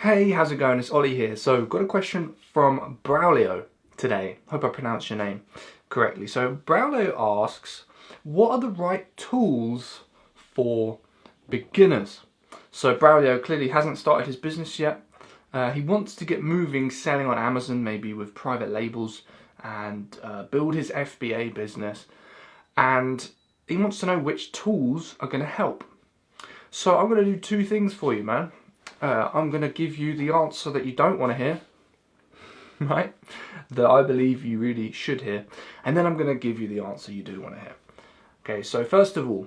Hey, how's it going? It's Ollie here. So, got a question from Braulio today. Hope I pronounced your name correctly. So, Braulio asks, what are the right tools for beginners? So, Braulio clearly hasn't started his business yet. He wants to get moving selling on Amazon, maybe with private labels, and build his FBA business. And he wants to know which tools are going to help. So, I'm going to do two things for you, man. I'm going to give you the answer that you don't want to hear, right? That I believe you really should hear. And then I'm going to give you the answer you do want to hear. Okay, so first of all,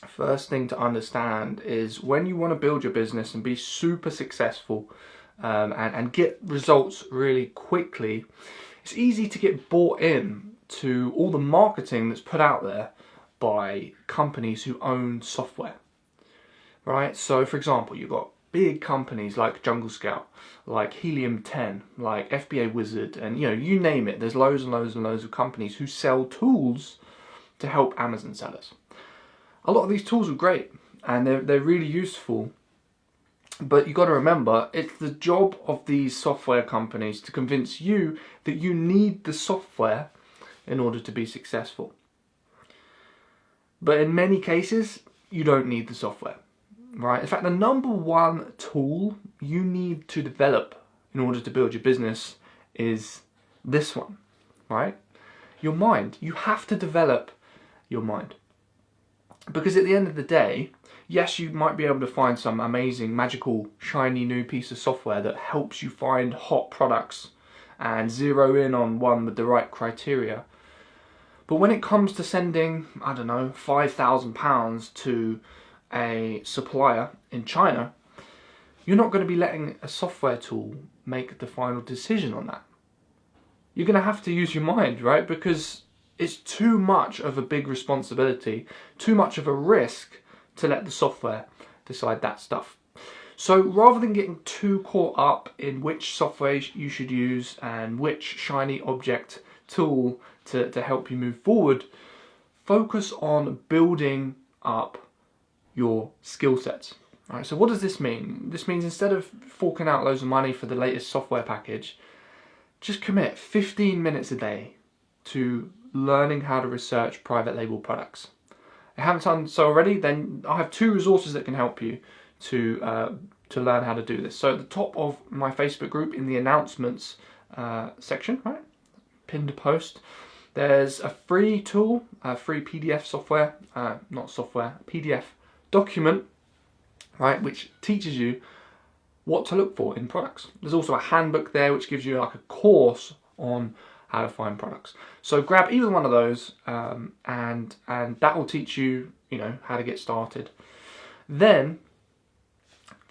first thing to understand is when you want to build your business and be super successful and get results really quickly, it's easy to get bought in to all the marketing that's put out there by companies who own software. Right, so for example, you've got big companies like Jungle Scout, like Helium 10, like FBA Wizard, and you name it. There's loads and loads and loads of companies who sell tools to help Amazon sellers. A lot of these tools are great and they're really useful, but you got to remember it's the job of these software companies to convince you that you need the software in order to be successful. But in many cases, you don't need the software. Right. In fact, the number one tool you need to develop in order to build your business is this one, right? Your mind. You have to develop your mind. Because at the end of the day, yes, you might be able to find some amazing, magical, shiny new piece of software that helps you find hot products and zero in on one with the right criteria. But when it comes to sending, I don't know, £5,000 to a supplier in China, you're not going to be letting a software tool make the final decision on that. You're going to have to use your mind, right? Because it's too much of a big responsibility, too much of a risk to let the software decide that stuff. So rather than getting too caught up in which software you should use and which shiny object tool to help you move forward, focus on building up your skill sets. Right, so what does this mean? This means instead of forking out loads of money for the latest software package, just commit 15 minutes a day to learning how to research private label products. If you haven't done so already, then I have two resources that can help you to learn how to do this. So at the top of my Facebook group in the announcements section, right, pinned post, there's a free tool, a free PDF software, PDF document, right, which teaches you what to look for in products. There's also a handbook there which gives you like a course on how to find products. So grab either one of those and that will teach you, how to get started. Then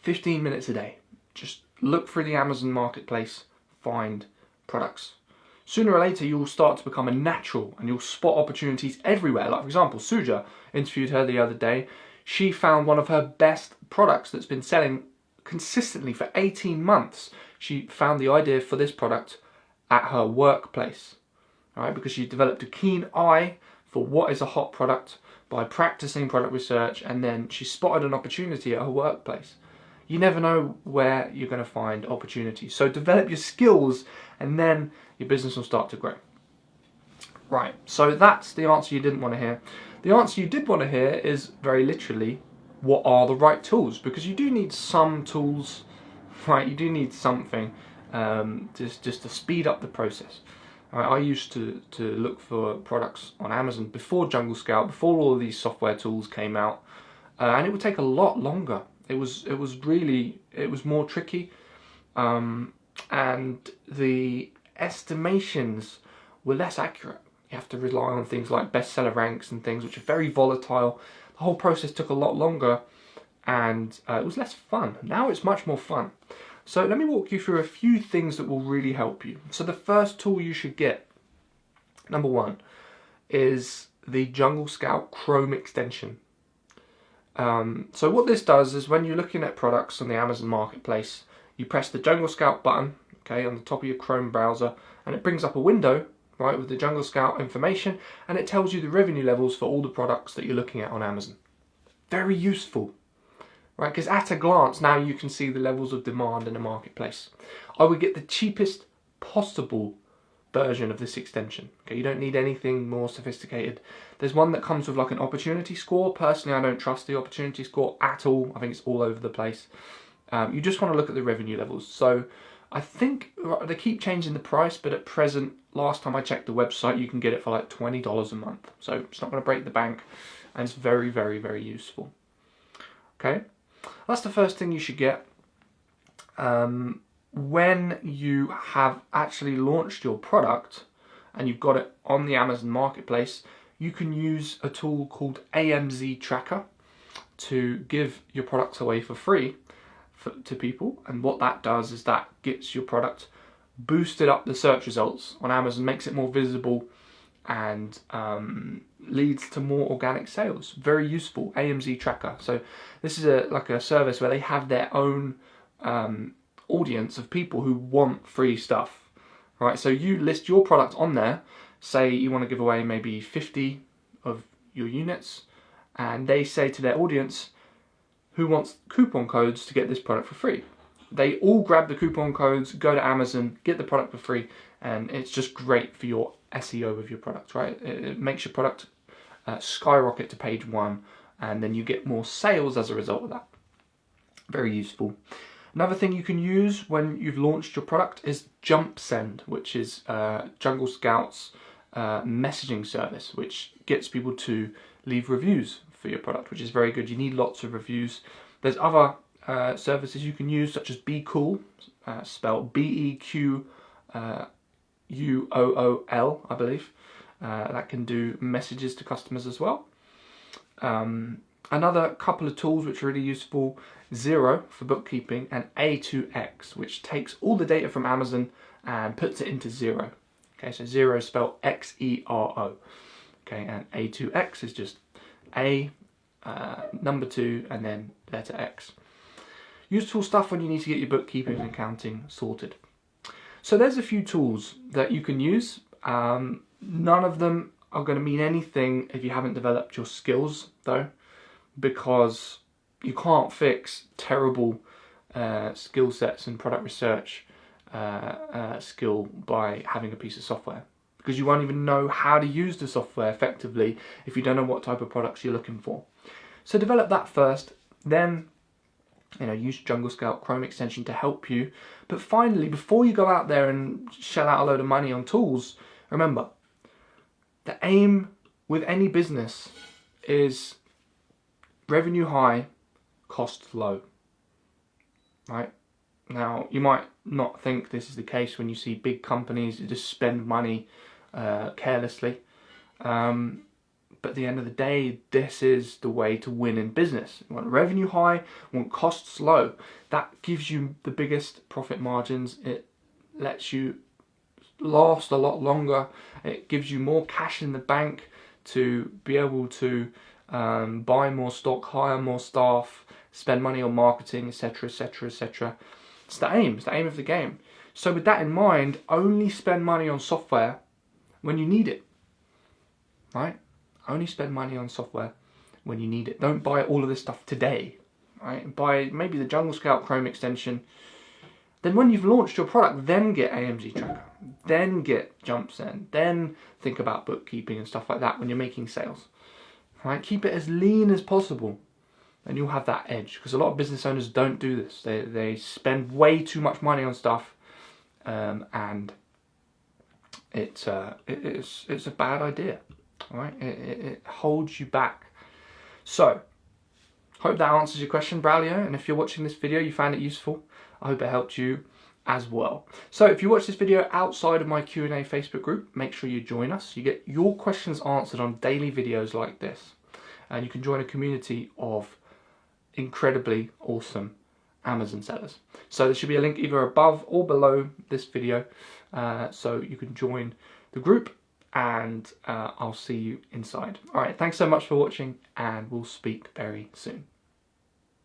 15 minutes a day. Just look through the Amazon marketplace, find products. Sooner or later you'll start to become a natural and you'll spot opportunities everywhere. Like for example, Suja, interviewed her the other day. She found one of her best products that's been selling consistently for 18 months. She found the idea for this product at her workplace, right? Because she developed a keen eye for what is a hot product by practicing product research, and then she spotted an opportunity at her workplace. You never know where you're going to find opportunities. So develop your skills and then your business will start to grow. Right, so that's the answer you didn't want to hear. The answer you did want to hear is very literally, what are the right tools? Because you do need some tools, right? You do need something just to speed up the process. I used to look for products on Amazon before Jungle Scout, before all of these software tools came out, and it would take a lot longer. It was more tricky, and the estimations were less accurate. You have to rely on things like bestseller ranks and things which are very volatile. The whole process took a lot longer and it was less fun. Now it's much more fun. So let me walk you through a few things that will really help you. So the first tool you should get, number one, is the Jungle Scout Chrome extension. So what this does is when you're looking at products on the Amazon marketplace, you press the Jungle Scout button, okay, on the top of your Chrome browser, and it brings up a window, right, with the Jungle Scout information, and it tells you the revenue levels for all the products that you're looking at on Amazon. Very useful, right? Because at a glance, now you can see the levels of demand in the marketplace. I would get the cheapest possible version of this extension. Okay, you don't need anything more sophisticated. There's one that comes with like an opportunity score. Personally, I don't trust the opportunity score at all. I think it's all over the place. You just want to look at the revenue levels. So I think they keep changing the price, but at present, last time I checked the website, you can get it for like $20 a month. So it's not going to break the bank, and it's very, very, very useful. Okay, that's the first thing you should get. When you have actually launched your product and you've got it on the Amazon marketplace, you can use a tool called AMZ Tracker to give your products away for free to people. And what that does is that gets your product boosted up the search results on Amazon, makes it more visible, and leads to more organic sales. Very useful, AMZ Tracker. So this is like a service where they have their own audience of people who want free stuff, right? So you list your product on there, say you want to give away maybe 50 of your units, and they say to their audience, who wants coupon codes to get this product for free? They all grab the coupon codes, go to Amazon, get the product for free, and it's just great for your SEO of your product, right? It makes your product skyrocket to page 1, and then you get more sales as a result of that. Very useful. Another thing you can use when you've launched your product is Jump Send, which is Jungle Scout's messaging service, which gets people to leave reviews for your product, which is very good. You need lots of reviews. There's other services you can use, such as Be Cool, spelled BEQUOOL, I believe. That can do messages to customers as well. Another couple of tools which are really useful, Xero for bookkeeping and A2X, which takes all the data from Amazon and puts it into Xero. Okay, so Xero is spelled XERO. Okay, and A2X is just A, number 2, and then letter X. Useful stuff when you need to get your bookkeeping and accounting sorted. So there's a few tools that you can use. None of them are going to mean anything if you haven't developed your skills, though, because you can't fix terrible skill sets and product research skill by having a piece of software, because you won't even know how to use the software effectively if you don't know what type of products you're looking for. So develop that first, then use Jungle Scout Chrome extension to help you. But finally, before you go out there and shell out a load of money on tools, remember, the aim with any business is revenue high, cost low. Right? Now, you might not think this is the case when you see big companies that just spend money carelessly. But at the end of the day, this is the way to win in business. You want revenue high, you want costs low. That gives you the biggest profit margins. It lets you last a lot longer. It gives you more cash in the bank to be able to buy more stock, hire more staff, spend money on marketing, etc., etc., etc. It's the aim. It's the aim of the game. So with that in mind, only spend money on software when you need it. Right? Only spend money on software when you need it. Don't buy all of this stuff today. Right? Buy maybe the Jungle Scout Chrome extension. Then when you've launched your product, then get AMZ Tracker. Then get Jump Send. Then think about bookkeeping and stuff like that when you're making sales. Right? Keep it as lean as possible, and you'll have that edge. Because a lot of business owners don't do this. They spend way too much money on stuff, and it's a bad idea. Right? It holds you back. So, hope that answers your question, Braulio. And if you're watching this video, you found it useful, I hope it helped you as well. So if you watch this video outside of my Q&A Facebook group, make sure you join us. You get your questions answered on daily videos like this. And you can join a community of incredibly awesome Amazon sellers. So there should be a link either above or below this video, so you can join the group, and I'll see you inside. Alright, thanks so much for watching, and we'll speak very soon.